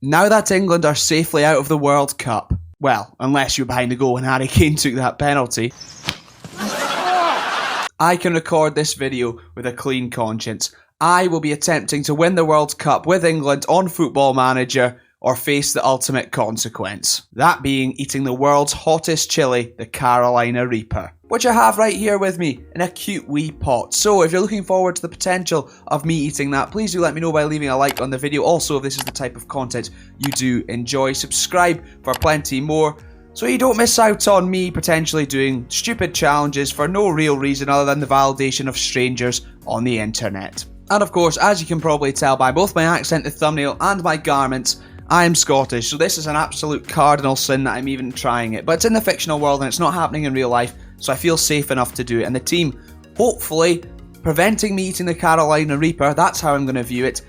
Now that England are safely out of the World Cup, well, unless you're behind the goal when Harry Kane took that penalty, I can record this video with a clean conscience. I will be attempting to win the World Cup with England on Football Manager or face the ultimate consequence. That being eating the world's hottest chili, the Carolina Reaper, which I have right here with me in a cute wee pot. So if you're looking forward to the potential of me eating that, please do let me know by leaving a like on the video. Also, if this is the type of content you do enjoy, subscribe for plenty more, so you don't miss out on me potentially doing stupid challenges for no real reason other than the validation of strangers on the internet. And of course, as you can probably tell by both my accent, the thumbnail, and my garments, I am Scottish, so this is an absolute cardinal sin that I'm even trying it. But it's in the fictional world and it's not happening in real life, so I feel safe enough to do it. And the team, hopefully, preventing me eating the Carolina Reaper, that's how I'm going to view it,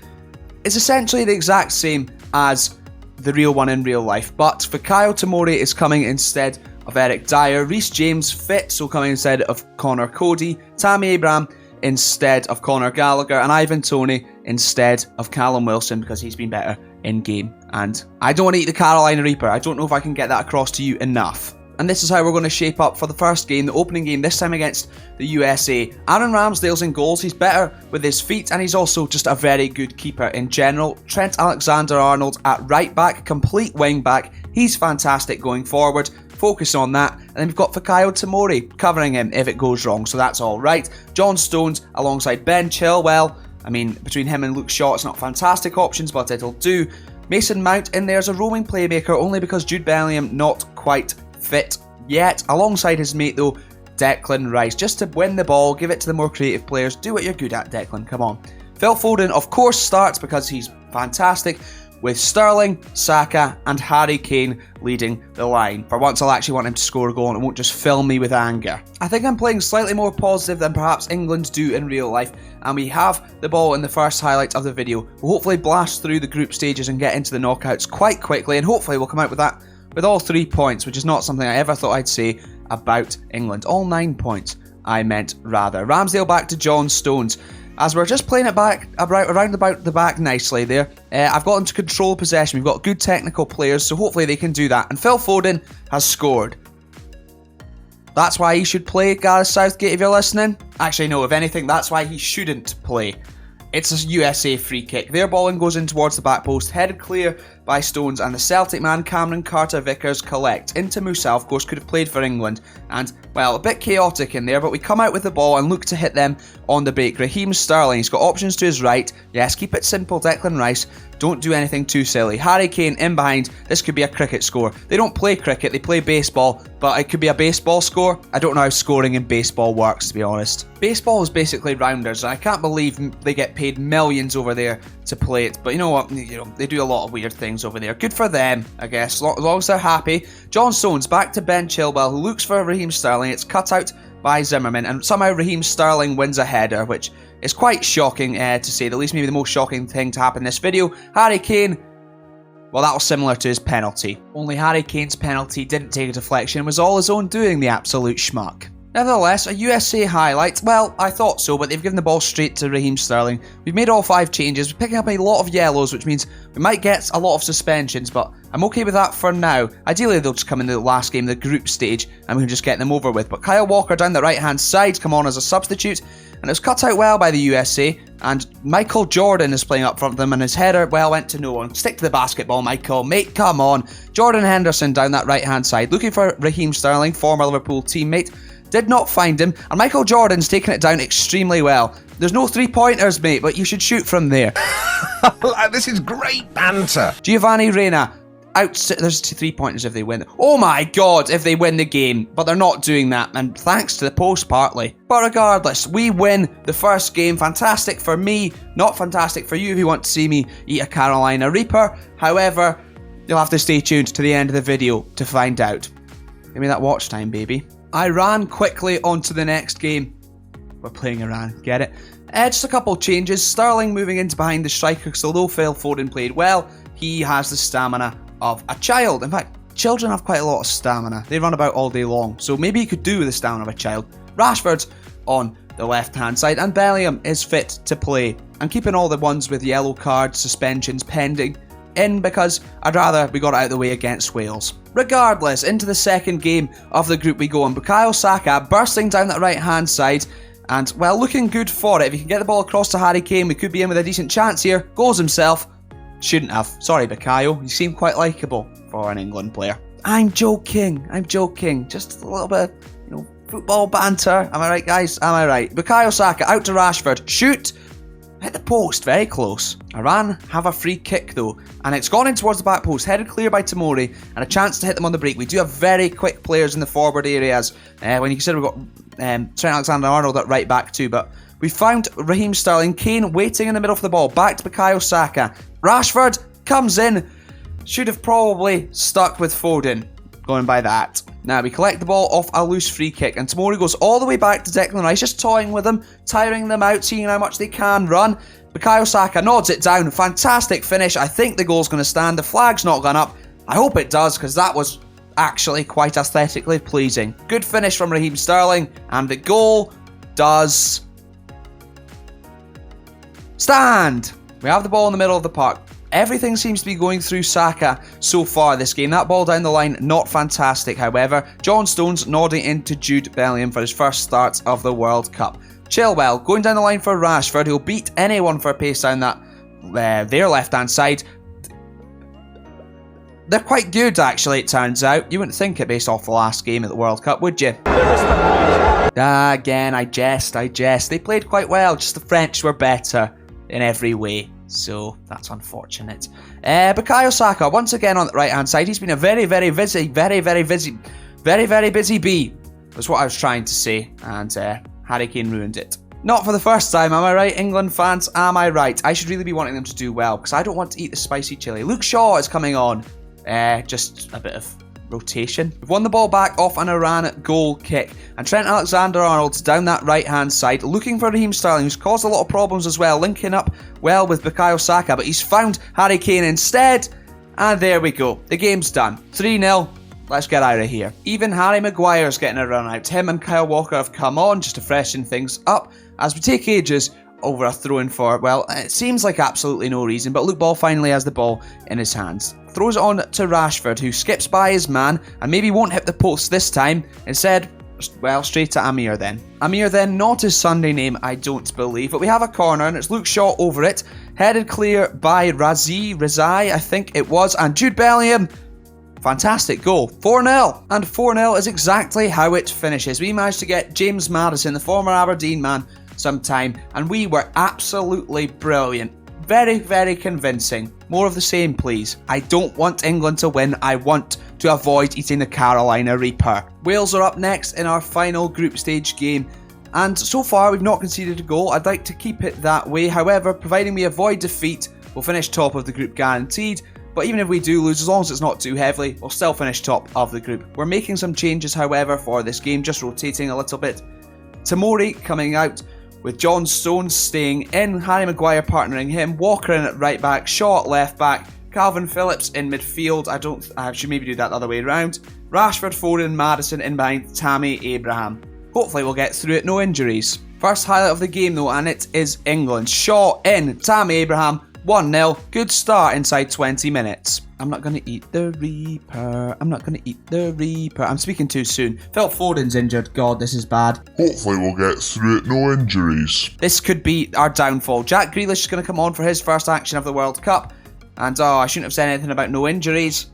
is essentially the exact same as the real one in real life. But Fikayo Tomori is coming instead of Eric Dyer, Reece James fit, so coming instead of Connor Cody, Tammy Abraham instead of Conor Gallagher, and Ivan Toney instead of Calum Wilson because he's been better in game. And I don't want to eat the Carolina Reaper. I don't know if I can get that across to you enough. And this is how we're going to shape up for the first game, the opening game, this time against the USA. Aaron Ramsdale's in goals. He's better with his feet, and he's also just a very good keeper in general. Trent Alexander-Arnold at right back, complete wing back. He's fantastic going forward. Focus on that. And then we've got Fikayo Tomori covering him if it goes wrong, so that's all right. John Stones alongside Ben Chilwell. I mean, between him and Luke Shaw, it's not fantastic options, but it'll do. Mason Mount in there as a roaming playmaker, only because Jude Bellingham not quite fit yet. Alongside his mate, though, Declan Rice, just to win the ball, give it to the more creative players. Do what you're good at, Declan, come on. Phil Foden, of course, starts because he's fantastic, with Sterling, Saka, and Harry Kane leading the line. For once, I'll actually want him to score a goal and it won't just fill me with anger. I think I'm playing slightly more positive than perhaps England do in real life, and we have the ball in the first highlight of the video. We'll hopefully blast through the group stages and get into the knockouts quite quickly, and hopefully we'll come out with that with all 3 points, which is not something I ever thought I'd say about England. All 9 points, I meant rather. Ramsdale back to John Stones. As we're just playing it back around about the back nicely there, I've got them to control possession. We've got good technical players, so hopefully they can do that. And Phil Foden has scored. That's why he should play, Gareth Southgate, if you're listening. Actually, no, if anything, that's why he shouldn't play. It's a USA free kick. Their ball in goes in towards the back post, headed clear by Stones, and the Celtic man Cameron Carter-Vickers collect into Musa. Of course, could have played for England, and well, a bit chaotic in there, but we come out with the ball and look to hit them on the break. Raheem Sterling, he's got options to his right. Yes, keep it simple, Declan Rice. Don't do anything too silly. Harry Kane in behind. This could be a cricket score. They don't play cricket, they play baseball, but it could be a baseball score. I don't know how scoring in baseball works, to be honest. Baseball is basically rounders, and I can't believe they get paid millions over there to play it. But you know what? They do a lot of weird things over there. Good for them, I guess, as long as they're happy. John Stones back to Ben Chilwell, who looks for Raheem Sterling. It's cut out by Zimmerman, and somehow Raheem Sterling wins a header, which is quite shocking to say the least. Maybe the most shocking thing to happen in this video. Harry Kane, well, that was similar to his penalty. Only Harry Kane's penalty didn't take a deflection, it was all his own doing, the absolute schmuck. Nevertheless, a USA highlight. Well, I thought so, but they've given the ball straight to Raheem Sterling. We've made all 5 changes. We're picking up a lot of yellows, which means we might get a lot of suspensions, but I'm okay with that for now. Ideally, they'll just come in the last game, the group stage, and we can just get them over with. But Kyle Walker down the right-hand side, come on as a substitute, and it was cut out well by the USA, and Michael Jordan is playing up front of them, and his header, well, went to no one. Stick to the basketball, Michael, mate, come on. Jordan Henderson down that right-hand side, looking for Raheem Sterling, former Liverpool teammate. Did not find him, and Michael Jordan's taken it down extremely well. There's no 3-pointers, mate, but you should shoot from there. This is great banter. Giovanni Reina, there's 3-pointers if they win. Oh my god, if they win the game, but they're not doing that, and thanks to the post partly. But regardless, we win the first game. Fantastic for me, not fantastic for you if you want to see me eat a Carolina Reaper. However, you'll have to stay tuned to the end of the video to find out. Give me that watch time, baby. I ran quickly on to the next game. We're playing Iran, get it? Just a couple changes. Sterling moving into behind the striker, because although Phil Foden played well, he has the stamina of a child. In fact, children have quite a lot of stamina. They run about all day long, so maybe he could do with the stamina of a child. Rashford's on the left-hand side, and Bellingham is fit to play. I'm keeping all the ones with yellow cards, suspensions pending in because I'd rather we got it out of the way against Wales. Regardless, into the second game of the group we go, and Bukayo Saka bursting down that right-hand side, and, well, looking good for it. If he can get the ball across to Harry Kane, we could be in with a decent chance here. Goals himself. Shouldn't have. Sorry, Bukayo. You seem quite likeable for an England player. I'm joking. Just a little bit of, football banter. Am I right, guys? Am I right? Bukayo Saka out to Rashford. Shoot. Hit the post, very close. Iran have a free kick though, and it's gone in towards the back post, headed clear by Tomori, and a chance to hit them on the break. We do have very quick players in the forward areas, when you consider we've got Trent Alexander-Arnold at right back too, but we found Raheem Sterling, Kane waiting in the middle of the ball, back to Bukayo Saka. Rashford comes in, should have probably stuck with Foden, going by that. Now we collect the ball off a loose free kick, and Tomori goes all the way back to Declan Rice, just toying with them, tiring them out, seeing how much they can run. Bukayo Saka nods it down. Fantastic finish. I think the goal's going to stand. The flag's not gone up. I hope it does, because that was actually quite aesthetically pleasing. Good finish from Raheem Sterling, and the goal does stand. We have the ball in the middle of the park. Everything seems to be going through Saka so far this game. That ball down the line, not fantastic, however. John Stones nodding into Jude Bellingham for his first start of the World Cup. Chilwell going down the line for Rashford, who'll beat anyone for a pace down that their left-hand side. They're quite good, actually, it turns out. You wouldn't think it based off the last game at the World Cup, would you? Again, I jest. They played quite well, just the French were better in every way. So, that's unfortunate. Bukayo Saka, once again on the right-hand side. He's been a very, very busy bee. That's what I was trying to say. And Harry Kane ruined it. Not for the first time, am I right, England fans? Am I right? I should really be wanting them to do well, because I don't want to eat the spicy chili. Luke Shaw is coming on. Just a bit of rotation. We've won the ball back off an Iran goal kick, and Trent Alexander-Arnold's down that right-hand side, looking for Raheem Sterling, who's caused a lot of problems as well, linking up well with Bukayo Saka, but he's found Harry Kane instead, and there we go. The game's done. 3-0. Let's get out of here. Even Harry Maguire's getting a run out. Him and Kyle Walker have come on just to freshen things up, as we take ages over a throw-in for, well, it seems like absolutely no reason, but Luke Ball finally has the ball in his hands. Throws it on to Rashford, who skips by his man and maybe won't hit the post this time. Instead, well, straight to Amir then. Amir then, not his Sunday name, I don't believe, but we have a corner and it's Luke Shaw over it. Headed clear by Razai, I think it was, and Jude Bellingham. Fantastic goal. 4-0. And 4-0 is exactly how it finishes. We managed to get James Maddison, the former Aberdeen man, some time, and we were absolutely brilliant. Very, very convincing. More of the same, please. I don't want England to win. I want to avoid eating the Carolina Reaper. Wales are up next in our final group stage game, and so far we've not conceded a goal. I'd like to keep it that way. However, providing we avoid defeat, we'll finish top of the group guaranteed. But even if we do lose, as long as it's not too heavily, we'll still finish top of the group. We're making some changes, however, for this game, just rotating a little bit. Tomori coming out, with John Stones staying in, Harry Maguire partnering him, Walker in at right back, Shaw at left back, Calvin Phillips in midfield. I should maybe do that the other way around. Rashford, Foden, Maddison in behind Tammy Abraham. Hopefully we'll get through it, no injuries. First highlight of the game though, and it is England. Shaw in, Tammy Abraham, 1-0. Good start inside 20 minutes. I'm not going to eat the Reaper. I'm speaking too soon. Phil Foden's injured. God, this is bad. Hopefully we'll get through it, no injuries. This could be our downfall. Jack Grealish is going to come on for his first action of the World Cup. And I shouldn't have said anything about no injuries.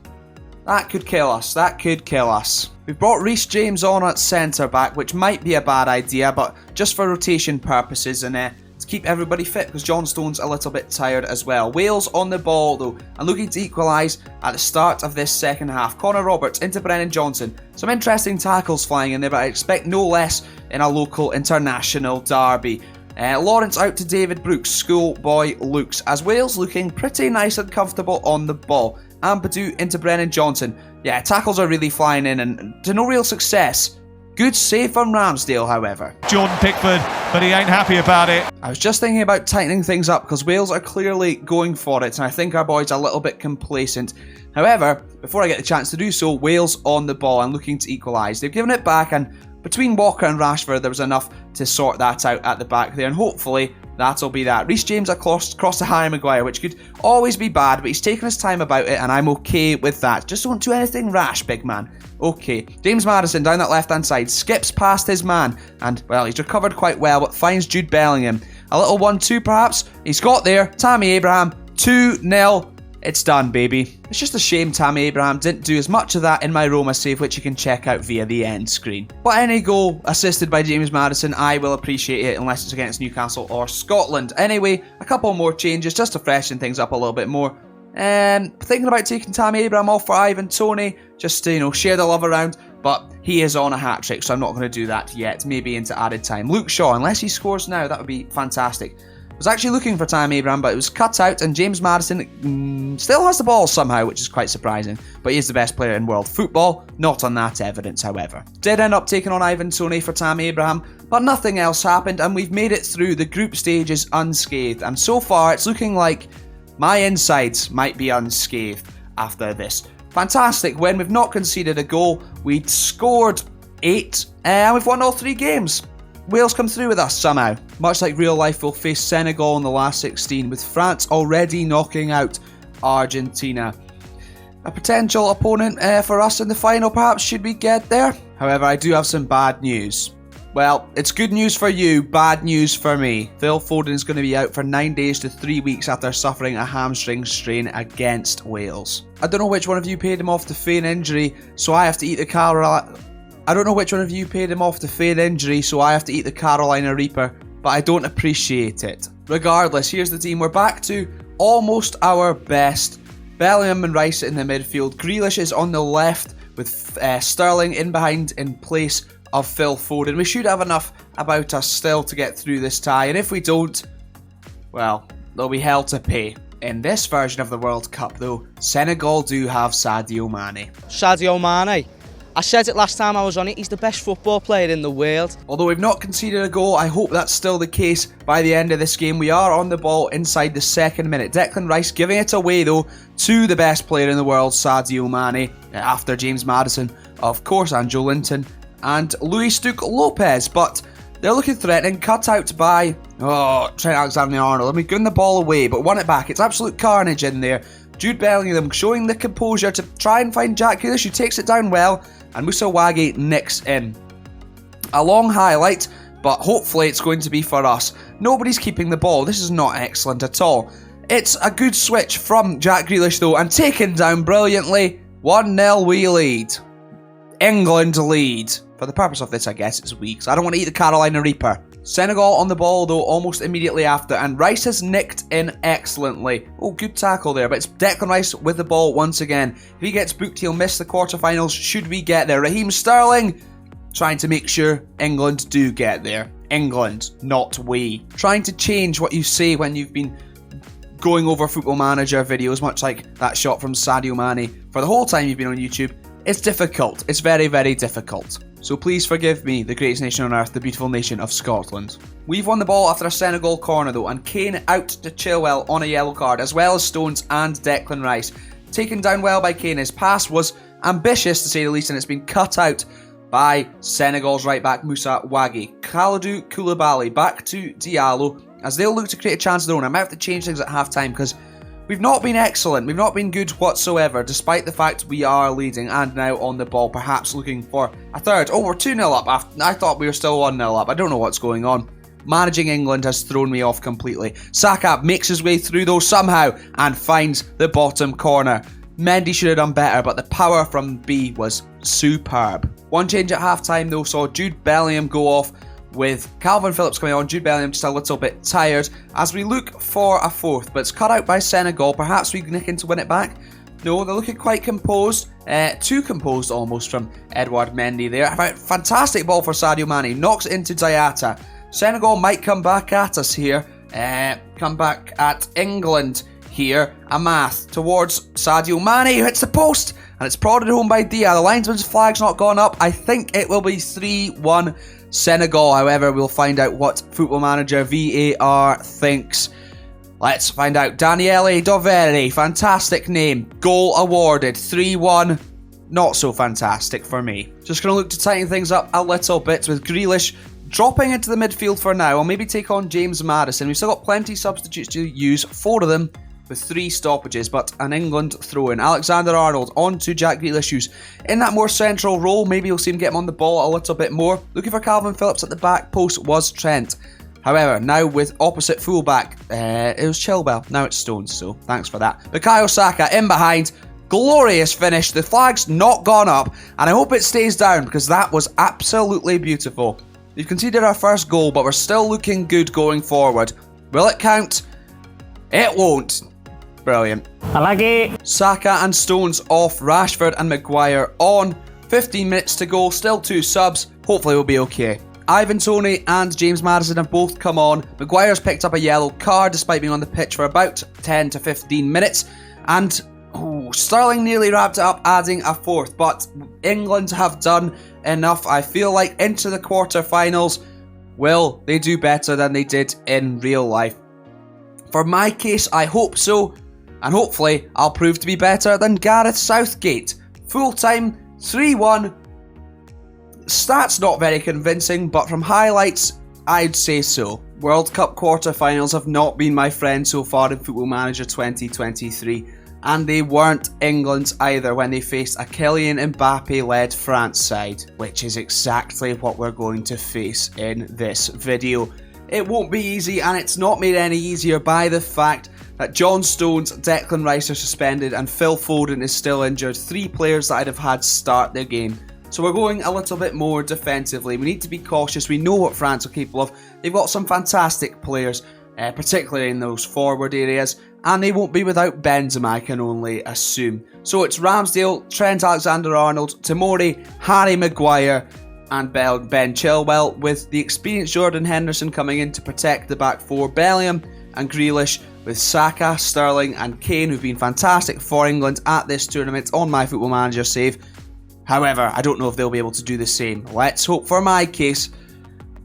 That could kill us. We've brought Reece James on at centre-back, which might be a bad idea, but just for rotation purposes and to keep everybody fit, because John Stone's a little bit tired as well. Wales on the ball though, and looking to equalise at the start of this second half. Connor Roberts into Brennan Johnson. Some interesting tackles flying in there, but I expect no less in a local international derby. Lawrence out to David Brooks, schoolboy Lukes, as Wales looking pretty nice and comfortable on the ball. Ampadu into Brennan Johnson. Yeah, tackles are really flying in and to no real success. Good save from Ramsdale, however. Jordan Pickford, but he ain't happy about it. I was just thinking about tightening things up because Wales are clearly going for it, and I think our boys are a little bit complacent. However, before I get the chance to do so, Wales on the ball and looking to equalise. They've given it back, and between Walker and Rashford, there was enough to sort that out at the back there, and hopefully That'll be that. Reece James across to Harry Maguire, which could always be bad, but he's taking his time about it, and I'm okay with that. Just don't do anything rash, big man. Okay. James Maddison down that left-hand side, skips past his man, and, well, he's recovered quite well, but finds Jude Bellingham. A little 1-2, perhaps. He's got there. Tammy Abraham, 2-0. It's done, baby. It's just a shame Tammy Abraham didn't do as much of that in my Roma save, which you can check out via the end screen. But any goal assisted by James Maddison, I will appreciate it, unless it's against Newcastle or Scotland. Anyway, a couple more changes just to freshen things up a little bit more. Thinking about taking Tammy Abraham off for Ivan Toney, just to, you know, share the love around. But he is on a hat-trick, so I'm not going to do that yet. Maybe into added time. Luke Shaw, unless he scores now, that would be fantastic. I was actually looking for Tammy Abraham, but it was cut out, and James Maddison still has the ball somehow, which is quite surprising. But he is the best player in world football, not on that evidence, however. Did end up taking on Ivan Toney for Tammy Abraham, but nothing else happened, and we've made it through the group stages unscathed. And so far, it's looking like my insides might be unscathed after this fantastic win. We've not conceded a goal, we'd scored 8, and we've won all 3 games. Wales come through with us somehow. Much like real life, we'll face Senegal in the last 16, with France already knocking out Argentina. A potential opponent for us in the final, perhaps, should we get there. However, I do have some bad news. Well, it's good news for you, bad news for me. Phil Foden is going to be out for 9 days to 3 weeks after suffering a hamstring strain against Wales. I don't know which one of you paid him off to feign injury, so I have to eat the Carolina Reaper, but I don't appreciate it. Regardless, here's the team. We're back to almost our best. Bellingham and Rice in the midfield. Grealish is on the left with Sterling in behind in place of Phil Foden. We should have enough about us still to get through this tie, and if we don't, well, there'll be hell to pay. In this version of the World Cup, though, Senegal do have Sadio Mane. Sadio Mane. I said it last time I was on it, he's the best football player in the world. Although we've not conceded a goal, I hope that's still the case by the end of this game. We are on the ball inside the 2nd minute. Declan Rice giving it away, though, to the best player in the world, Sadio Mane, after James Maddison, of course, and Joe Linton, and Luis Lopes, but they're looking threatening, cut out by Trent Alexander-Arnold. I mean, giving the ball away, but won it back. It's absolute carnage in there. Jude Bellingham showing the composure to try and find Jack Grealish, who takes it down well, and Moussa Waghi nicks in. A long highlight, but hopefully it's going to be for us. Nobody's keeping the ball. This is not excellent at all. It's a good switch from Jack Grealish, though, and taken down brilliantly. 1-0 we lead. England lead. For the purpose of this, I guess it's weak, so I don't want to eat the Carolina Reaper. Senegal on the ball, though, almost immediately after, and Rice has nicked in excellently. Oh, good tackle there, but it's Declan Rice with the ball once again. If he gets booked, he'll miss the quarterfinals, should we get there. Raheem Sterling trying to make sure England do get there. England, not we. Trying to change what you say when you've been going over Football Manager videos, much like that shot from Sadio Mane, for the whole time you've been on YouTube. It's difficult. It's very, very difficult. So please forgive me, the greatest nation on earth, the beautiful nation of Scotland. We've won the ball after a Senegal corner, though, and Kane out to Chilwell on a yellow card, as well as Stones and Declan Rice. Taken down well by Kane. His pass was ambitious, to say the least, and it's been cut out by Senegal's right-back, Moussa Waghi. Kalidou Koulibaly back to Diallo, as they'll look to create a chance of their own. I might have to change things at half-time, because we've not been excellent. We've not been good whatsoever, despite the fact we are leading and now on the ball, perhaps looking for a third. Oh, we're 2-0 up. I thought we were still 1-0 up. I don't know what's going on. Managing England has thrown me off completely. Saka makes his way through, though, somehow, and finds the bottom corner. Mendy should have done better, but the power from B was superb. One change at half-time, though, saw Jude Bellingham go off, with Calvin Phillips coming on. Jude Bellingham just a little bit tired as we look for a fourth, but it's cut out by Senegal. Perhaps we nick in to win it back. No, they're looking quite composed, too composed almost from Edouard Mendy there. Fantastic ball for Sadio Mane, knocks it into Diatta. Senegal might come back at us here, come back at England here. Amath towards Sadio Mane, who hits the post, and it's prodded home by Dia. The linesman's flag's not gone up. I think it will be 3-1 Senegal. However, we'll find out what Football Manager VAR thinks. Let's find out. Daniele Dovere, fantastic name. Goal awarded. 3-1. Not so fantastic for me. Just going to look to tighten things up a little bit with Grealish dropping into the midfield for now, I'll maybe take on James Maddison. We've still got plenty of substitutes to use, 4 of them with 3 stoppages, but an England throw-in. Alexander-Arnold on to Jack Grealish, who's in that more central role. Maybe we'll see him get him on the ball a little bit more. Looking for Calvin Phillips at the back post was Trent. However, now with opposite fullback, it was Chilwell. Now it's Stones, so thanks for that. Bukayo Saka in behind. Glorious finish. The flag's not gone up, and I hope it stays down because that was absolutely beautiful. We've conceded our first goal, but we're still looking good going forward. Will it count? It won't. Brilliant. I like it. Saka and Stones off, Rashford and Maguire on. 15 minutes to go, still 2 subs. Hopefully we'll be okay. Ivan Toney and James Maddison have both come on. Maguire's picked up a yellow card despite being on the pitch for about 10 to 15 minutes. And Sterling nearly wrapped it up, adding a 4th. But England have done enough, I feel like, into the quarterfinals. Will they do better than they did in real life? For my case, I hope so. And hopefully, I'll prove to be better than Gareth Southgate. Full time, 3-1. Stats not very convincing, but from highlights, I'd say so. World Cup quarterfinals have not been my friend so far in Football Manager 2023. And they weren't England's either when they faced a Kylian Mbappe-led France side, which is exactly what we're going to face in this video. It won't be easy, and it's not made any easier by the fact that John Stones, Declan Rice are suspended, and Phil Foden is still injured. 3 players that I'd have had start their game. So we're going a little bit more defensively. We need to be cautious. We know what France are capable of. They've got some fantastic players, particularly in those forward areas, and they won't be without Benzema, I can only assume. So it's Ramsdale, Trent Alexander-Arnold, Tomori, Harry Maguire, and Ben Chilwell, with the experienced Jordan Henderson coming in to protect the back 4. Bellingham and Grealish, with Saka, Sterling and Kane, who've been fantastic for England at this tournament on my Football Manager save. However, I don't know if they'll be able to do the same. Let's hope for my case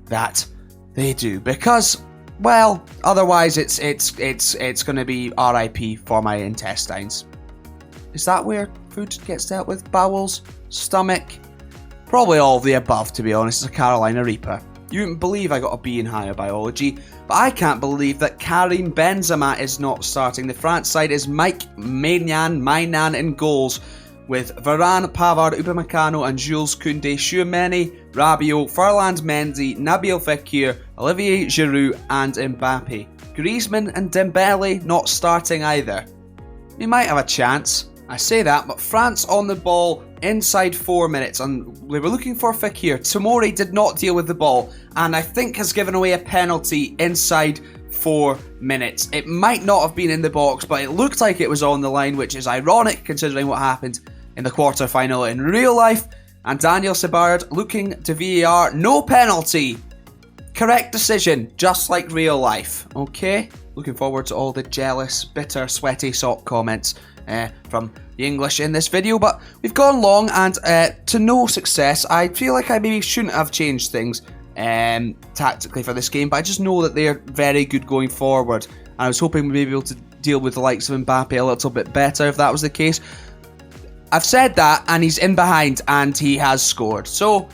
that they do, because, well, otherwise it's going to be RIP for my intestines. Is that where food gets dealt with? Bowels? Stomach? Probably all of the above, to be honest. It's a Carolina Reaper. You wouldn't believe I got a B in higher biology, but I can't believe that Karim Benzema is not starting. The France side is Mike Maignan in goals, with Varane, Pavard, Upamecano and Jules Koundé, Tchouaméni, Rabiot, Ferland Mendy, Nabil Fekir, Olivier Giroud and Mbappe. Griezmann and Dembele not starting either. We might have a chance. I say that, but France on the ball inside 4 minutes, and we were looking for Fekir. Tomori did not deal with the ball, and I think has given away a penalty inside 4 minutes. It might not have been in the box, but it looked like it was on the line, which is ironic considering what happened in the quarterfinal in real life. And Daniel Sebard looking to VAR, no penalty. Correct decision, just like real life. Okay, looking forward to all the jealous, bitter, sweaty sock comments from the English in this video, but we've gone long and to no success. I feel like I maybe shouldn't have changed things tactically for this game, but I just know that they're very good going forward, and I was hoping we'd be able to deal with the likes of Mbappe a little bit better if that was the case. I've said that, and he's in behind, and he has scored, so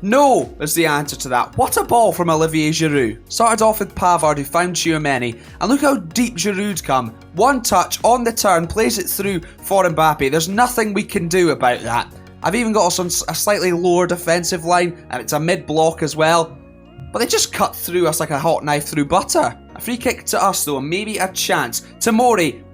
no is the answer to that. What a ball from Olivier Giroud. Started off with Pavard, who found Tchouaméni, and look how deep Giroud's come. One touch on the turn, plays it through for Mbappe. There's nothing we can do about that. I've even got a slightly lower defensive line, and it's a mid-block as well. But they just cut through us like a hot knife through butter. A free kick to us though, and maybe a chance. Tomori,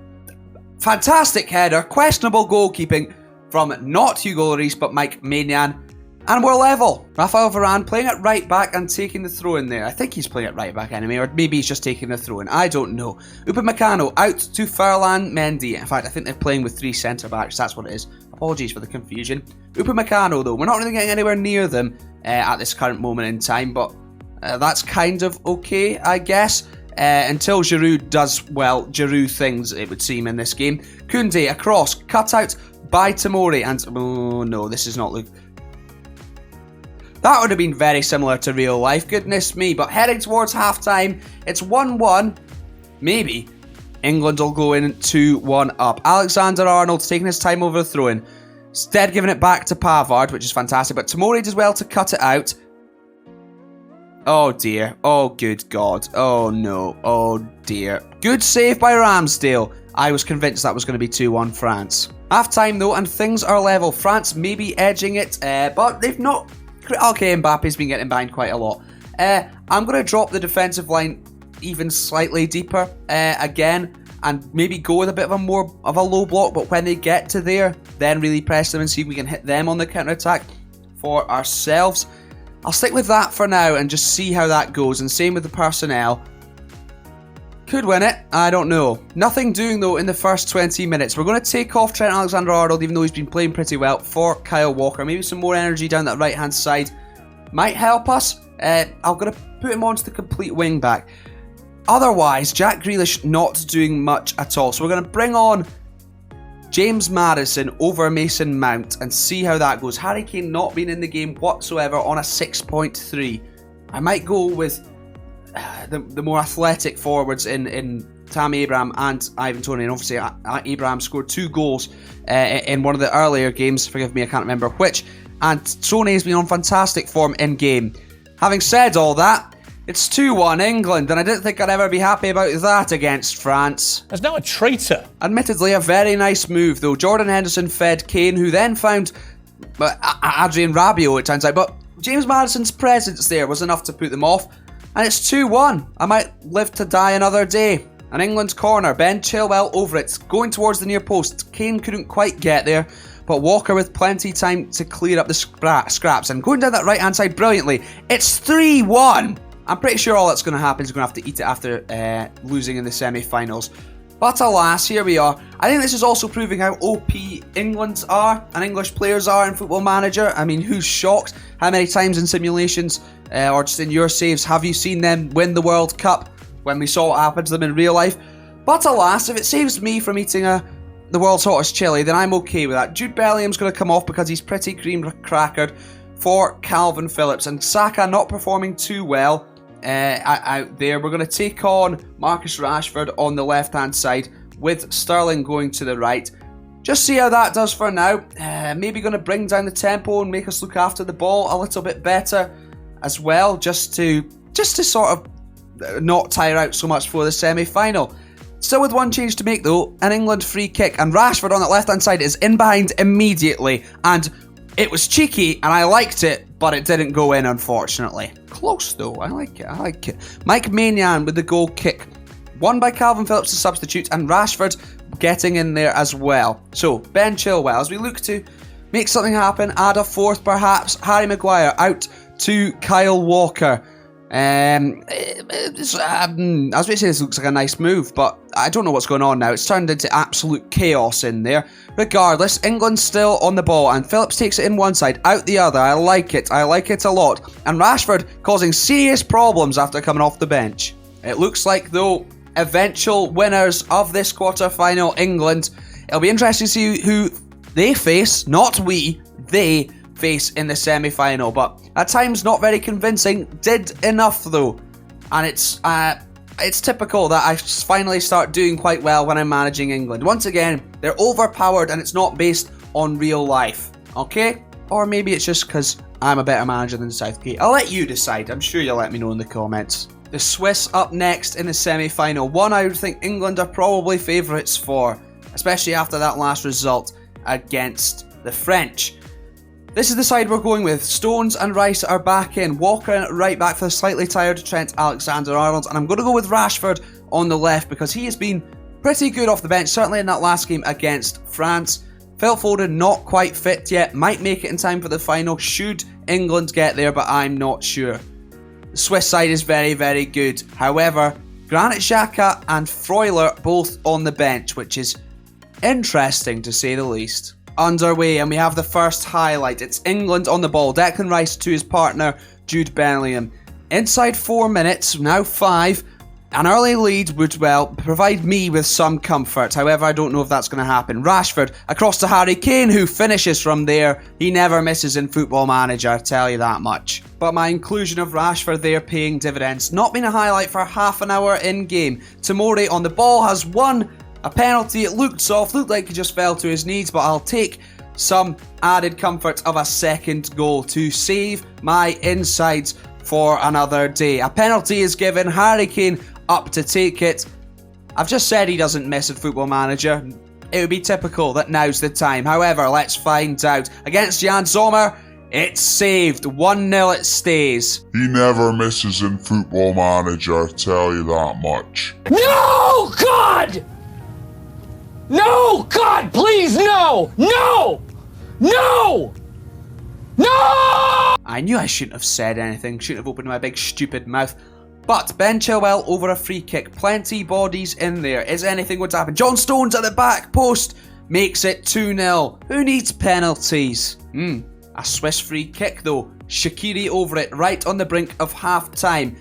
fantastic header, questionable goalkeeping from not Hugo Lloris but Mike Maignan. And we're level. Raphael Varane playing at right back and taking the throw in there. I think he's playing at right back anyway, or maybe he's just taking the throw in. I don't know. Upamecano out to Ferland Mendy. In fact, I think they're playing with 3 centre backs. That's what it is. Apologies for the confusion. Upamecano though, we're not really getting anywhere near them at this current moment in time, but that's kind of okay, I guess. Until Giroud does, well, Giroud things, it would seem, in this game. Koundé across, cut out by Tomori, and oh no, this is not Luke. That would have been very similar to real life, goodness me. But heading towards half-time, it's 1-1. Maybe England will go in 2-1 up. Alexander-Arnold's taking his time over the throw-in. Instead giving it back to Pavard, which is fantastic. But Tomori does well to cut it out. Oh dear. Oh good God. Oh no. Oh dear. Good save by Ramsdale. I was convinced that was going to be 2-1 France. Half time though, and things are level. France may be edging it, but they've not. Okay, Mbappe's been getting behind quite a lot. I'm going to drop the defensive line even slightly deeper again, and maybe go with a bit of a more of a low block, but when they get to there, then really press them and see if we can hit them on the counter-attack for ourselves. I'll stick with that for now and just see how that goes, and same with the personnel. Could win it, I don't know. Nothing doing though in the first 20 minutes. We're going to take off Trent Alexander-Arnold, even though he's been playing pretty well, for Kyle Walker. Maybe some more energy down that right-hand side might help us. I'm going to put him onto the complete wing back. Otherwise, Jack Grealish not doing much at all. So we're going to bring on James Maddison over Mason Mount and see how that goes. Harry Kane not being in the game whatsoever on a 6.3. I might go with the more athletic forwards in Tammy Abraham and Ivan Toney. And obviously, Abraham scored 2 goals in one of the earlier games. Forgive me, I can't remember which. And Toney's been on fantastic form in game. Having said all that, it's 2-1 England, and I didn't think I'd ever be happy about that against France. There's now a traitor. Admittedly, a very nice move, though. Jordan Henderson fed Kane, who then found Adrien Rabiot, it turns out. But James Maddison's presence there was enough to put them off, and it's 2-1. I might live to die another day. An England corner, Ben Chilwell over it, going towards the near post. Kane couldn't quite get there, but Walker with plenty of time to clear up the scraps, and going down that right-hand side brilliantly. It's 3-1. I'm pretty sure all that's going to happen is we're going to have to eat it after losing in the semi-finals. But alas, here we are. I think this is also proving how OP England are and English players are in Football Manager. I mean, who's shocked? How many times in simulations or just in your saves have you seen them win the World Cup when we saw what happened to them in real life? But alas, if it saves me from eating the world's hottest chili, then I'm okay with that. Jude Bellingham's going to come off because he's pretty cream crackered for Calvin Phillips. And Saka not performing too well out there. We're going to take on Marcus Rashford on the left-hand side with Sterling going to the right. Just see how that does for now. Maybe going to bring down the tempo and make us look after the ball a little bit better as well, just to sort of not tire out so much for the semi-final. Still with one change to make though, an England free kick, and Rashford on that left-hand side is in behind immediately, and it was cheeky and I liked it, but it didn't go in, unfortunately. Close though, I like it. Mike Maignan with the goal kick. Won by Calvin Phillips, the substitute, and Rashford getting in there as well. So, Ben Chilwell, as we look to make something happen, add a fourth perhaps. Harry Maguire out to Kyle Walker. I was going to say this looks like a nice move, but I don't know what's going on now. It's turned into absolute chaos in there. Regardless, England's still on the ball, and Phillips takes it in one side, out the other. I like it a lot. And Rashford causing serious problems after coming off the bench. It looks like, though, eventual winners of this quarter-final, England. It'll be interesting to see who they face, not we, they face in the semi-final, but at times not very convincing. Did enough though, and it's typical that I finally start doing quite well when I'm managing England. Once again, they're overpowered and it's not based on real life, okay? Or maybe it's just because I'm a better manager than Southgate. I'll let you decide. I'm sure you'll let me know in the comments. The Swiss up next in the semi-final. One I would think England are probably favourites for, especially after that last result against the French. This is the side we're going with. Stones and Rice are back in. Walker right back for the slightly tired Trent Alexander-Arnold. And I'm going to go with Rashford on the left because he has been pretty good off the bench, certainly in that last game against France. Phil Foden not quite fit yet. Might make it in time for the final should England get there, but I'm not sure. The Swiss side is very, very good. However, Granit Xhaka and Freuler both on the bench, which is interesting to say the least. Underway, and we have the first highlight. It's England on the ball. Declan Rice to his partner, Jude Bellingham. Inside 4 minutes, now 5. An early lead would, well, provide me with some comfort. However, I don't know if that's going to happen. Rashford across to Harry Kane, who finishes from there. He never misses in Football Manager, I tell you that much. But my inclusion of Rashford there paying dividends. Not been a highlight for half an hour in-game. Tomori on the ball has won a penalty. It looked soft, looked like he just fell to his knees, but I'll take some added comfort of a second goal to save my insides for another day. A penalty is given. Harry Kane up to take it. I've just said he doesn't miss at Football Manager. It would be typical that now's the time. However, let's find out. Against Jan Sommer, it's saved. 1-0 it stays. He never misses in Football Manager, I tell you that much. No, God! No, God, please, no! No! No! No! I knew I shouldn't have said anything. Shouldn't have opened my big stupid mouth. But Ben Chilwell over a free kick. Plenty bodies in there. Is anything going to happen? John Stones at the back post makes it 2-0. Who needs penalties? A Swiss free kick though. Shaqiri over it right on the brink of half time.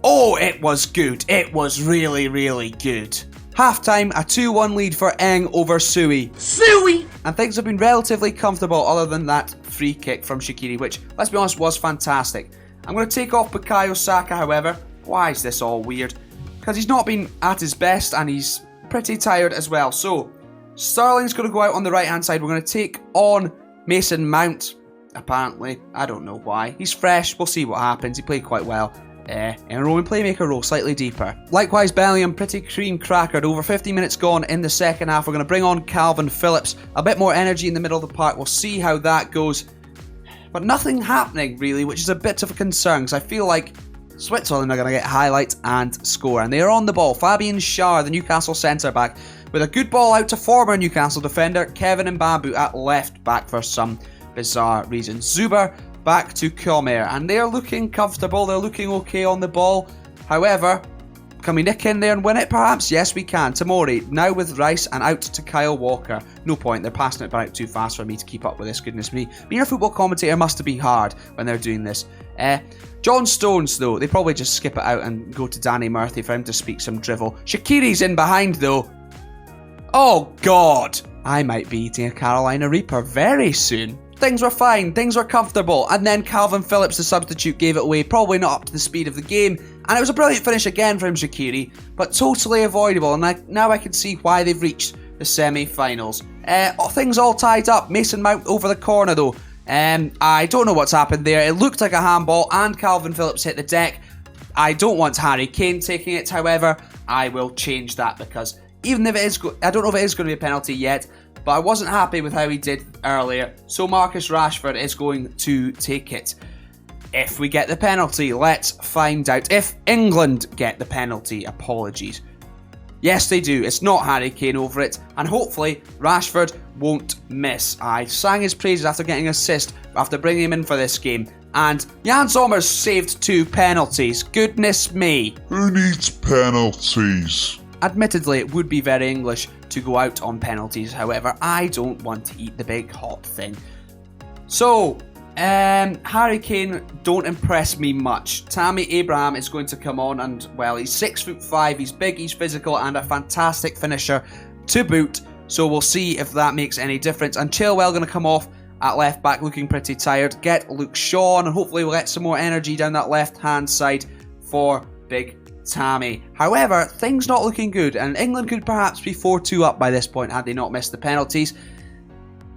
Oh, it was good. It was really, really good. Half time, a 2-1 lead for Eng over Sui. And things have been relatively comfortable other than that free kick from Shaqiri, which, let's be honest, was fantastic. I'm going to take off Bukayo Saka, however. Why is this all weird? Because he's not been at his best and he's pretty tired as well. So, Sterling's going to go out on the right-hand side. We're going to take on Mason Mount, apparently. I don't know why. He's fresh. We'll see what happens. He played quite well. In a Roman playmaker role, slightly deeper. Likewise, Bellingham, pretty cream crackered. Over 50 minutes gone in the second half. We're going to bring on Calvin Phillips. A bit more energy in the middle of the park. We'll see how that goes. But nothing happening, really, which is a bit of a concern, because I feel like Switzerland are going to get highlights and score. And they are on the ball. Fabian Schär, the Newcastle centre-back, with a good ball out to former Newcastle defender Kevin Mbabu at left-back for some bizarre reason. Zuber back to Comer, and they're looking comfortable. They're looking okay on the ball. However, can we nick in there and win it perhaps? Yes, we can. Tomori now with Rice and out to Kyle Walker. No point, they're passing it out too fast for me to keep up with this, goodness me. Being a football commentator must be hard when they're doing this. John Stones, though, they probably just skip it out and go to Danny Murphy for him to speak some drivel. Shaqiri's in behind, though. Oh, God. I might be eating a Carolina Reaper very soon. Things were fine, things were comfortable, and then Calvin Phillips, the substitute, gave it away, probably not up to the speed of the game, and it was a brilliant finish again from Shaqiri, but totally avoidable, and now I can see why they've reached the semi-finals. Things all tied up. Mason Mount over the corner, though. I don't know what's happened there. It looked like a handball, and Calvin Phillips hit the deck. I don't want Harry Kane taking it, however. I will change that, because even if it is, I don't know if it is going to be a penalty yet, but I wasn't happy with how he did earlier, so Marcus Rashford is going to take it. If we get the penalty, let's find out. If England get the penalty, apologies. Yes, they do. It's not Harry Kane over it, and hopefully Rashford won't miss. I sang his praises after getting an assist, after bringing him in for this game, and Jan Sommer's saved 2 penalties. Goodness me. Who needs penalties? Admittedly, it would be very English to go out on penalties, however, I don't want to eat the big hot thing. So, Harry Kane don't impress me much. Tammy Abraham is going to come on, and, well, he's 6'5", he's big, he's physical, and a fantastic finisher to boot, so we'll see if that makes any difference. And Chilwell going to come off at left back, looking pretty tired. Get Luke Shaw on, and hopefully we'll get some more energy down that left-hand side for big Tammy. However, things not looking good, and England could perhaps be 4-2 up by this point had they not missed the penalties.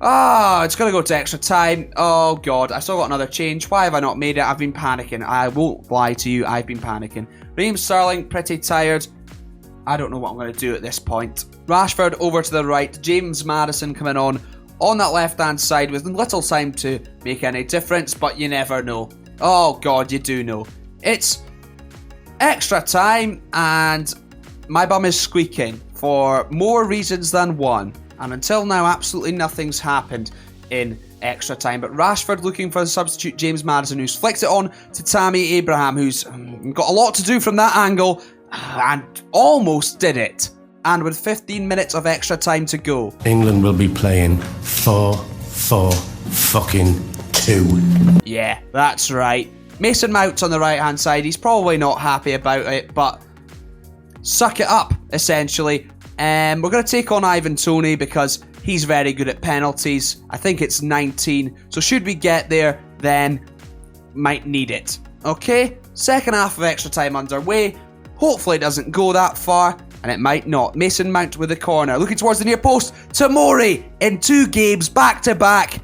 It's going to go to extra time. Oh God, I still got another change. Why have I not made it? I've been panicking. I won't lie to you, I've been panicking. Raheem Sterling, pretty tired. I don't know what I'm going to do at this point. Rashford over to the right. James Maddison coming on that left-hand side with little time to make any difference, but you never know. Oh God, you do know. It's extra time, and my bum is squeaking for more reasons than one. And until now, absolutely nothing's happened in extra time. But Rashford looking for the substitute James Maddison, who's flicked it on to Tammy Abraham, who's got a lot to do from that angle, and almost did it. And with 15 minutes of extra time to go, England will be playing 4-4-2. Yeah, that's right. Mason Mount's on the right-hand side. He's probably not happy about it, but suck it up, essentially. We're going to take on Ivan Toney because he's very good at penalties. I think it's 19, so should we get there, then might need it. Okay, second half of extra time underway. Hopefully it doesn't go that far, and it might not. Mason Mount with the corner, looking towards the near post. Tomori in 2 games back-to-back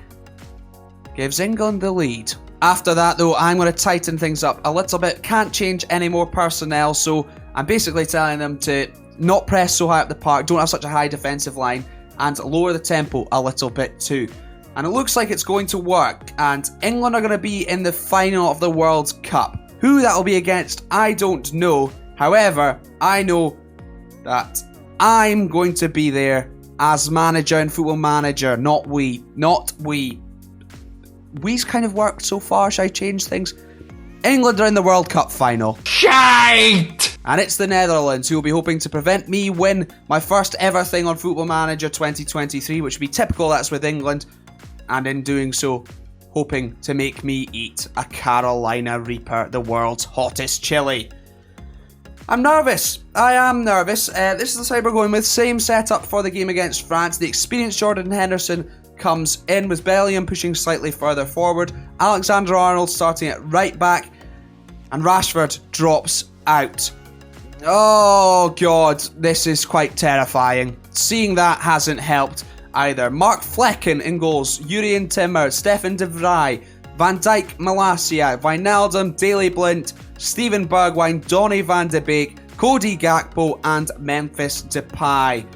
gives England the lead. After that, though, I'm going to tighten things up a little bit. Can't change any more personnel, so I'm basically telling them to not press so high up the park, don't have such a high defensive line, and lower the tempo a little bit too. And it looks like it's going to work, and England are going to be in the final of the World Cup. Who that'll be against, I don't know. However, I know that I'm going to be there as manager in Football Manager, not we. We's kind of worked so far. Should I change things? England are in the World Cup final. Shite! And it's the Netherlands who will be hoping to prevent me win my first ever thing on Football Manager 2023, which would be typical, that's with England. And in doing so, hoping to make me eat a Carolina Reaper, the world's hottest chili. I'm nervous. I am nervous. This is the side we're going with. Same setup for the game against France. The experienced Jordan Henderson comes in with Bellingham pushing slightly further forward. Alexander-Arnold starting at right back. And Rashford drops out. Oh, God. This is quite terrifying. Seeing that hasn't helped either. Mark Flecken in goals. Jurien Timber, Stefan de Vrij, Van Dijk, Malacia, Wijnaldum, Daley Blind, Steven Bergwijn, Donny van de Beek, Cody Gakpo, and Memphis Depay.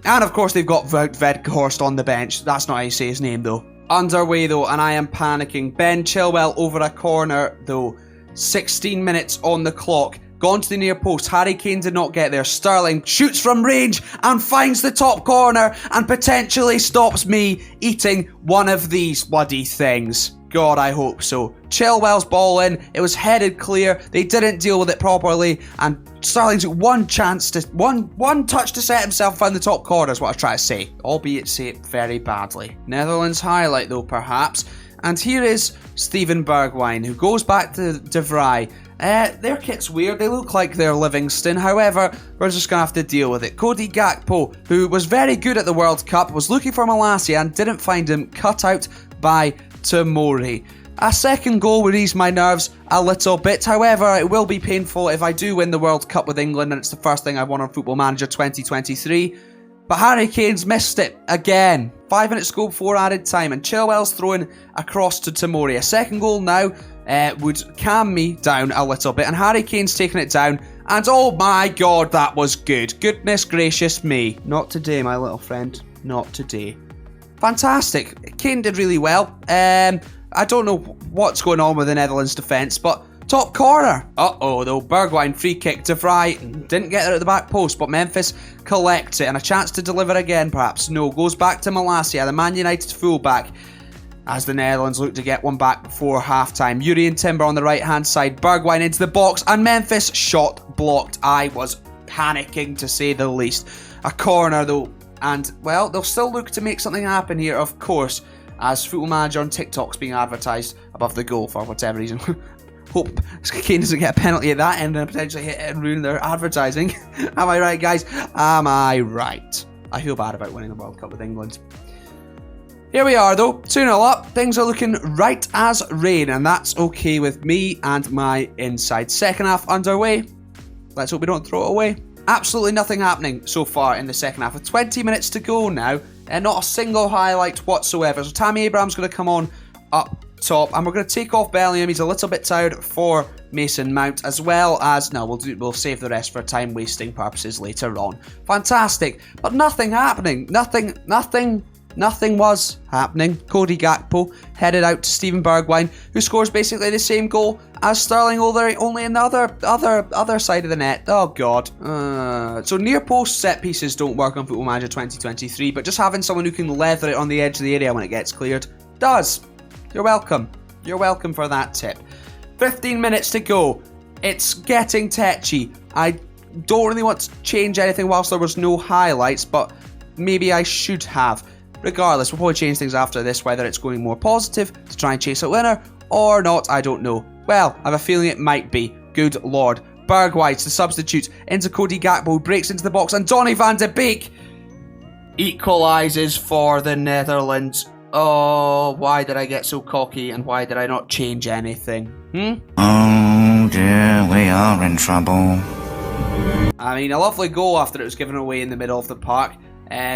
And of course they've got Weghorst on the bench. That's not how you say his name though. Underway though, and I am panicking. Ben Chilwell over a corner though. 16 minutes on the clock. Gone to the near post. Harry Kane did not get there. Sterling shoots from range and finds the top corner and potentially stops me eating one of these bloody things. God, I hope so. Chilwell's ball in. It was headed clear. They didn't deal with it properly. And Sterling took one touch to set himself on the top corner is what I try to say. Albeit say it very badly. Netherlands highlight though, perhaps. And here is Steven Bergwijn, who goes back to De Vrij. Their kit's weird. They look like they're Livingston. However, we're just going to have to deal with it. Cody Gakpo, who was very good at the World Cup, was looking for Malacia and didn't find him, cut out by Tomori. A second goal would ease my nerves a little bit. However, it will be painful if I do win the World Cup with England, and it's the first thing I won on Football Manager 2023. But Harry Kane's missed it again. 5 minutes to go before added time, and Chilwell's throwing across to Tomori. A second goal now would calm me down a little bit, and Harry Kane's taking it down. And oh my God, that was good. Goodness gracious me. Not today, my little friend. Not today. Fantastic. Kane did really well. I don't know what's going on with the Netherlands defence, but top corner. Uh-oh, though. Bergwijn, free kick to Vrij. Didn't get there at the back post, but Memphis collects it. And a chance to deliver again, perhaps. No, goes back to Malacia, the Man United fullback, as the Netherlands look to get one back before half-time. Jurien Timber on the right-hand side. Bergwijn into the box, and Memphis shot blocked. I was panicking, to say the least. A corner, though. And, well, they'll still look to make something happen here, of course, as Football Manager on TikTok's being advertised above the goal for whatever reason. Hope Kane doesn't get a penalty at that end and potentially hit it and ruin their advertising. Am I right, guys? Am I right? I feel bad about winning the World Cup with England. Here we are, though. 2-0 up. Things are looking right as rain, and that's okay with me and my inside. Second half underway. Let's hope we don't throw it away. Absolutely nothing happening so far in the second half. With 20 minutes to go now, and not a single highlight whatsoever. So Tammy Abraham's going to come on up top, and we're going to take off Bellingham. He's a little bit tired for Mason Mount, as well as, no, we'll save the rest for time wasting purposes later on. Fantastic, but nothing happening. Nothing was happening. Cody Gakpo headed out to Steven Bergwijn, who scores basically the same goal as Sterling, only in the other side of the net. Oh God. So near post set pieces don't work on Football Manager 2023, but just having someone who can leather it on the edge of the area when it gets cleared does. You're welcome. You're welcome for that tip. 15 minutes to go. It's getting tetchy. I don't really want to change anything whilst there was no highlights, but maybe I should have. Regardless, we'll probably change things after this, whether it's going more positive to try and chase a winner or not, I don't know. Well, I have a feeling it might be. Good lord. Bergwijn, the substitute, into Cody Gakpo, who breaks into the box, and Donny van de Beek equalises for the Netherlands. Oh, why did I get so cocky, and why did I not change anything? Oh dear, we are in trouble. I mean, a lovely goal after it was given away in the middle of the park.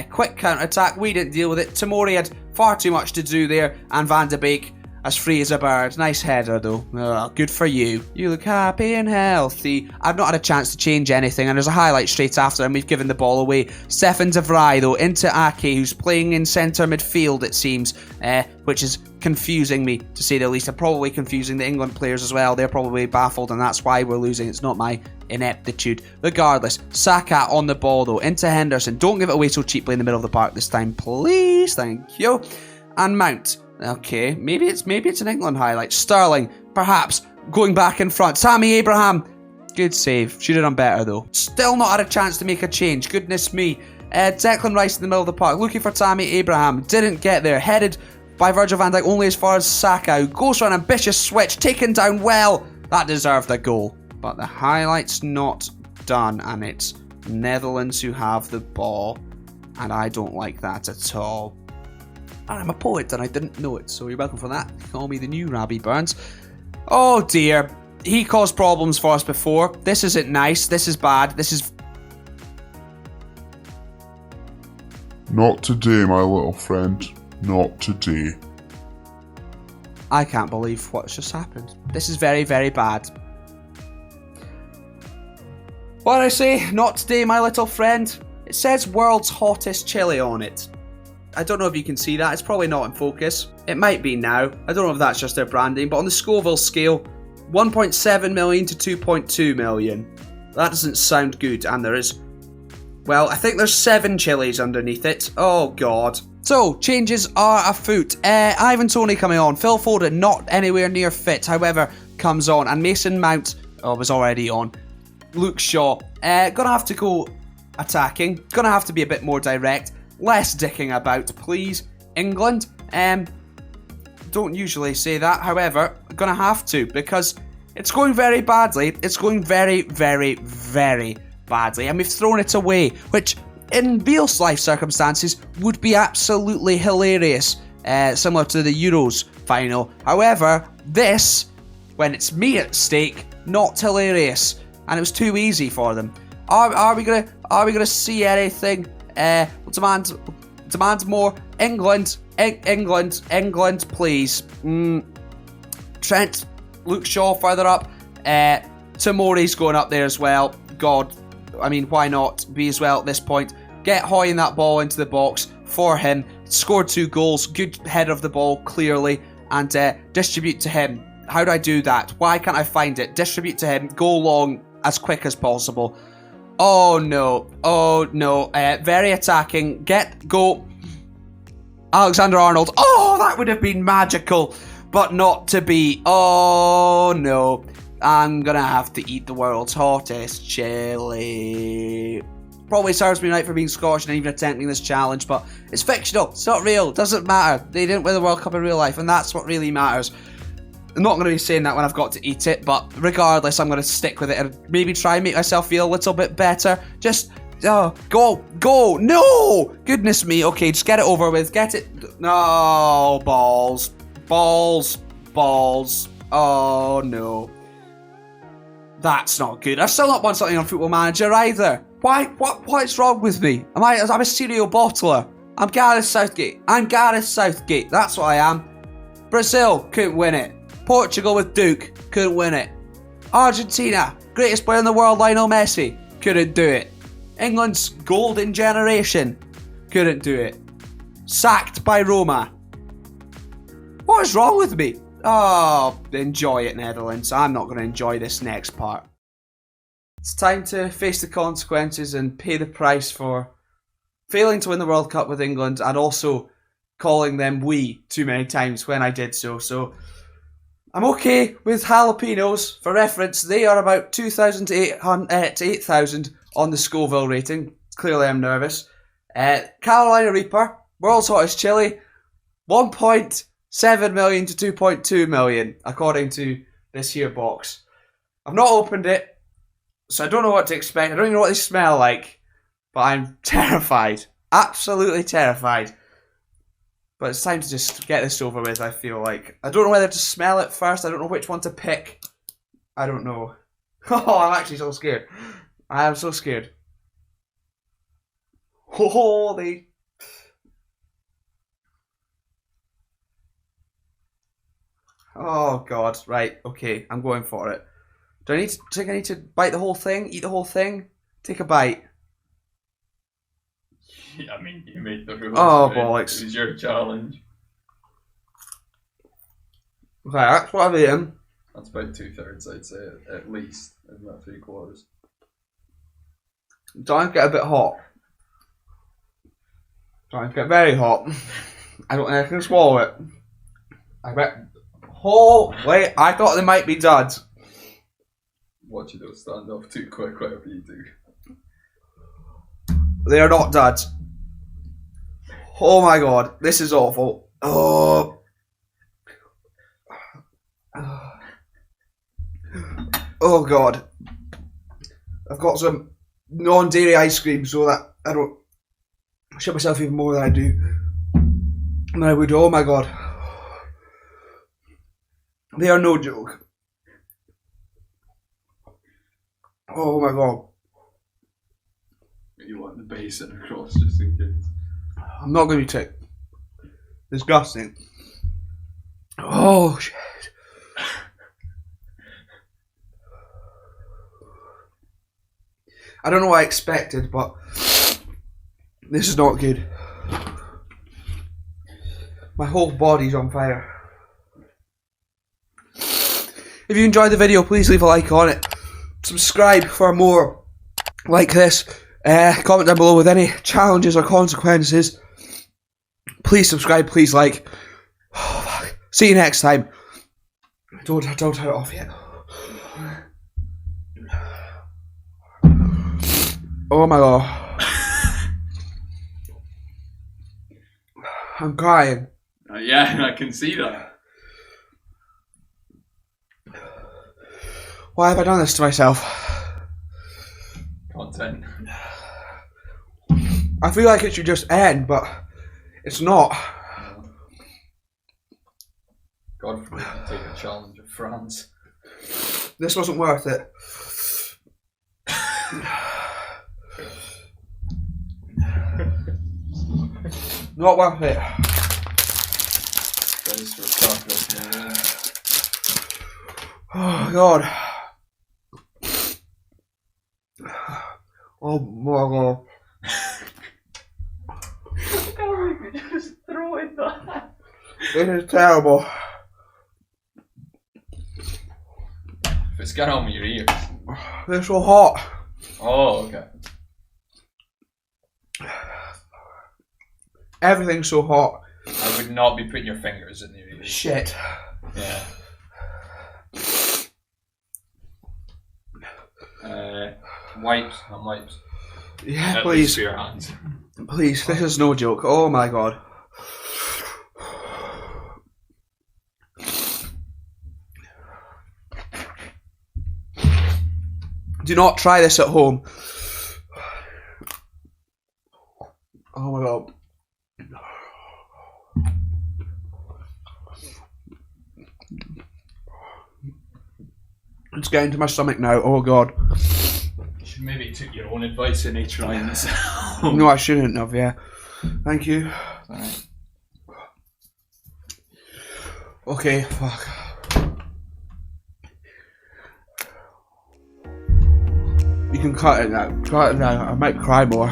Quick counter-attack, we didn't deal with it. Tomori had far too much to do there, and Van de Beek as free as a bird. Nice header though. Oh, good for you. You look happy and healthy. I've not had a chance to change anything, and there's a highlight straight after, and we've given the ball away. Stefan de Vrij though into Ake, who's playing in centre midfield it seems, which is confusing me to say the least. And probably confusing the England players as well. They're probably baffled, and that's why we're losing. It's not my ineptitude. Regardless, Saka on the ball though into Henderson. Don't give it away so cheaply in the middle of the park this time, please. Thank you. And Mount. Okay, maybe it's an England highlight. Sterling, perhaps, going back in front. Tammy Abraham. Good save. Should have done better, though. Still not had a chance to make a change. Goodness me. Declan Rice in the middle of the park. Looking for Tammy Abraham. Didn't get there. Headed by Virgil van Dijk only as far as Saka, who goes for an ambitious switch. Taken down well. That deserved a goal. But the highlight's not done, and it's Netherlands who have the ball. And I don't like that at all. I'm a poet and I didn't know it, so you're welcome for that. Call me the new Robbie Burns. Oh dear. He caused problems for us before. This isn't nice. This is bad. This is... Not today, my little friend. Not today. I can't believe what's just happened. This is very, very bad. What did I say? Not today, my little friend. It says world's hottest chili on it. I don't know if you can see that. It's probably not in focus. It might be now. I don't know if that's just their branding, but on the Scoville scale, 1.7 million to 2.2 million. That doesn't sound good, and there is... Well, I think there's 7 chilies underneath it. Oh, God. So, changes are afoot. Ivan Toney coming on. Phil Foden not anywhere near fit, however, comes on. And Mason Mount was already on. Luke Shaw. Gonna have to go attacking. Gonna have to be a bit more direct. Less dicking about, please. England, don't usually say that, however, I'm gonna have to, because it's going very badly. It's going very, very, very badly, and we've thrown it away, which, in real life circumstances, would be absolutely hilarious, similar to the Euros final. However, this, when it's me at stake, not hilarious, and it was too easy for them. Are we gonna see anything? Demand more. England, please. Trent, Luke Shaw further up. Tomori's going up there as well. God, I mean, why not be as well at this point? Get Hoying that ball into the box for him. Scored 2 goals. Good head of the ball, clearly. And distribute to him. How do I do that? Why can't I find it? Distribute to him. Go long as quick as possible. Oh no. Oh no. Very attacking. Go. Alexander-Arnold. Oh, that would have been magical. But not to be. Oh no. I'm gonna have to eat the world's hottest chili. Probably serves me right for being Scottish and even attempting this challenge, but it's fictional. It's not real. It doesn't matter. They didn't win the World Cup in real life, and that's what really matters. I'm not going to be saying that when I've got to eat it, but regardless, I'm going to stick with it and maybe try and make myself feel a little bit better. Just, go, no! Goodness me, okay, just get it over with, get it, no, balls, oh no. That's not good. I've still not won something on Football Manager either. Why, what's wrong with me? I'm a serial bottler. I'm Gareth Southgate, that's what I am. Brazil, couldn't win it. Portugal with Duke, couldn't win it. Argentina, greatest player in the world, Lionel Messi, couldn't do it. England's golden generation, couldn't do it. Sacked by Roma. What is wrong with me? Oh, enjoy it, Netherlands. I'm not going to enjoy this next part. It's time to face the consequences and pay the price for failing to win the World Cup with England and also calling them we too many times when I did so. So I'm okay with jalapenos. For reference, they are about 2,000 to 8,000 on the Scoville rating. Clearly I'm nervous. Carolina Reaper, world's hottest chili, 1.7 million to 2.2 million, according to this here box. I've not opened it, so I don't know what to expect. I don't even know what they smell like, but I'm terrified. Absolutely terrified. But it's time to just get this over with, I feel like. I don't know whether to smell it first. I don't know which one to pick. I don't know. Oh, I'm actually so scared. I am so scared. Holy. Oh God! Right. Okay. I'm going for it. Do I need to think? I need to bite the whole thing. Eat the whole thing. Take a bite. Yeah, I mean, you made the rules. Oh, right? bollocks. It was your challenge. Okay, that's what I've eaten. That's about 2/3, I'd say, at least, if not 3/4. Starting to get a bit hot. Starting to get very hot. I don't think I can swallow it. I bet. Oh, wait, I thought they might be duds. Watch you don't stand off too quick, whatever you do. They are not duds. Oh my God, this is awful. Oh. Oh God. I've got some non-dairy ice cream so that I don't shit myself even more than I do. And I would. Oh my God. They are no joke. Oh my God. You want the basin across just in case. I'm not going to be sick. Disgusting. Oh shit. I don't know what I expected, but this is not good. My whole body's on fire. If you enjoyed the video, please leave a like on it. Subscribe for more like this. Comment down below with any challenges or consequences. Please subscribe, please like. Oh, fuck. See you next time. Don't turn it off yet. Oh my God. I'm crying. Yeah, I can see that. Why have I done this to myself? Content. I feel like it should just end, but it's not. God forbid you take a challenge of France. This wasn't worth it. Not worth it. Thanks for talking, man. Oh God. Oh my God. How could you just throw it that? This is terrible. If it's got on your ears. They're so hot. Oh, okay. Everything's so hot. I would not be putting your fingers in your ears. Shit. Yeah. Wipes. I'm wipes. Yeah, At least please. for your hands. Please, this is no joke. Oh my God. Do not try this at home. Oh my God. It's getting to my stomach now. Oh God. You should maybe take your own advice in trying this. No, I shouldn't have. Yeah. Thank you. Alright. Okay. Fuck. You can cut it now. Cut it now. I might cry more.